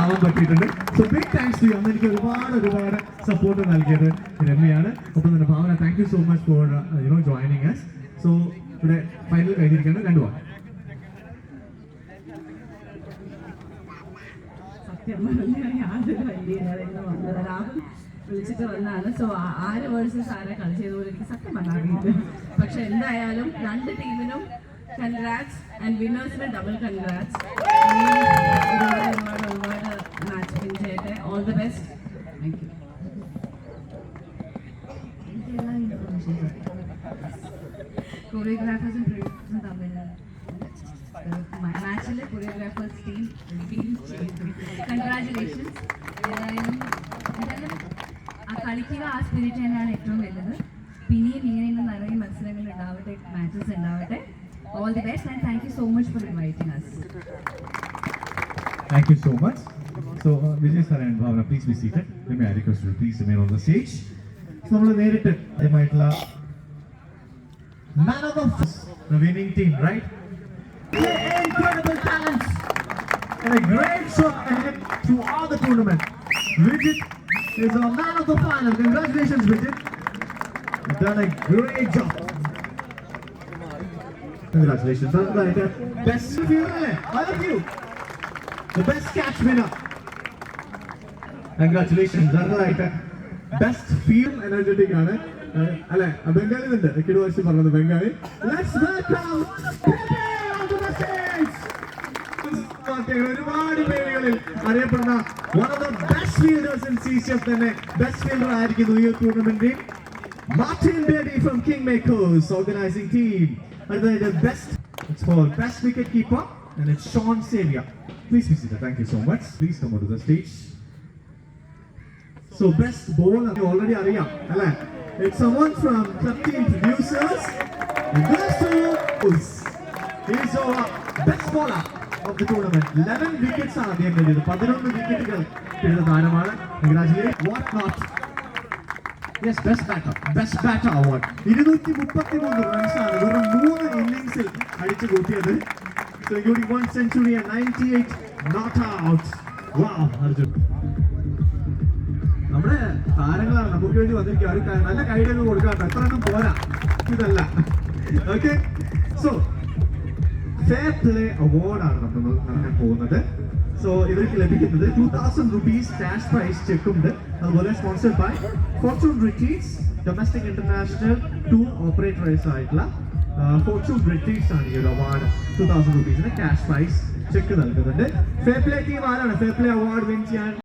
ആവാൻ പറ്റിയിട്ടുണ്ട്. So big thanks to you. അന്ന് എനിക്ക് ഒരുപാട് സപ്പോർട്ട് നൽകിയത് രമ്യയാണ്. ഒപ്പം തന്നെ Bhavana, thank you so much for joining us. So ഇവിടെ ഫൈനൽ കഴിഞ്ഞിരിക്കുന്നത് 2 വാക്ക്. സത്യം പറഞ്ഞാൽ യാതൊരു വലിയ വന്നത് രാഹുൽ വിളിച്ചിട്ട് വന്നാണ്. സോ 6 വേഴ്സസ് 6 കളി ചെയ്തതുപോലെ എനിക്ക് സത്യം പറഞ്ഞറിയില്ല. പക്ഷെ എന്തായാലും 2 ടീമിനും കൺഗ്രാറ്റ്സ് ആൻഡ് വിന്നേഴ്സിന് ഡബിൾ കൺഗ്രാറ്റ്സ്. ഒരുപാട് മാച്ച് വിൻ ചെയ്യട്ടെ. All the best. Thank you. കൊറിയോഗ്രാഫേഴ്സും പ്രൊഡ്യൂസേഴ്സും തമ്മിൽ മാച്ചിലെ കൊറിയോഗ്രാഫേഴ്സ് ടീം കൺഗ്രാറ്റുലേഷൻസ്. ഏതായാലും ആ കളിക്കുക, ആ സ്പിരിറ്റ് തന്നെയാണ് ഏറ്റവും വലുത്. പിന്നെയും ഇങ്ങനെയുള്ള നിറയെ മത്സരങ്ങൾ ഉണ്ടാവട്ടെ, മാച്ചസ് ഉണ്ടാവട്ടെ. All the best and thank you so much for inviting us. Thank you so much. So Vijay sir and Bhavna, please be seated. Let me request you please remain on the stage. So നമ്മൾ നേരിട്ട് ആയിട്ടുള്ള man of the winning team, right? Incredible talents and a great show ahead throughout the tournament. Vijay is our man of the final. Congratulations, Vijay. You've done a great job. Congratulations. Best fielder, all of you. The best catch winner. Congratulations. Best field energetic ആണ്. അല്ലെ ബംഗാളി ഉണ്ട്. കിടു വർഷം പറഞ്ഞത് Bengali. Let's welcome ഒരുപാട് പേരുകളിൽ അറിയപ്പെടുന്ന one of the best fielders in CCF തന്നെ best fielder ആയിരിക്കുന്നു ഈ ടൂർണമെന്റിൽ. Martin Bedi from Kingmakers organizing team. The best, it's for best wicket keeper and it's Sean Xavier. Please be seated. Thank you so much. Please come onto the stage. So best bowler, you already are. It's someone from club team producers. And goes to he's our best bowler of the tournament. 11 wickets are there. 11 wickets. Congratulations. What not? Yes, best batter award. 233 runs ആണ് വെറും 3 ഇന്നിംഗ്സിൽ അടിച്ചു കൂട്ടിയത്. So including 1 century and 98 not out. Wow, Arjun. നമ്മുടെ താരങ്ങളാണ് നമുക്ക് വേണ്ടി വന്നിരിക്കുക. ഒരു നല്ല കൈഡൊക്കെ കൊടുക്കാം. എത്ര എണ്ണം പോരാ, ഇതല്ല. ഓക്കെ, സോ ഫെയർ പ്ലേ അവാർഡാണ് നമ്മൾ നടക്കാൻ പോകുന്നത്. സോ ഇവർക്ക് ലഭിക്കുന്നത് 2000 rupees ക്യാഷ് പ്രൈസ് ചെക്ക് ഉണ്ട്. അതുപോലെ sponsored by Fortune Retreats, domestic international tour operators ആയിട്ടുള്ള ഫോർച്യൂൺ റിട്രീറ്റ്സ് ആണ് ഈ ഒരു award 2000 rupees cash prize cheque നൽകുന്നുണ്ട്. ഫെയർ പ്ലേ ടീം ആരാണ് ഫെയർ പ്ലേ അവാർഡ് വിൻ ചെയ്യാൻ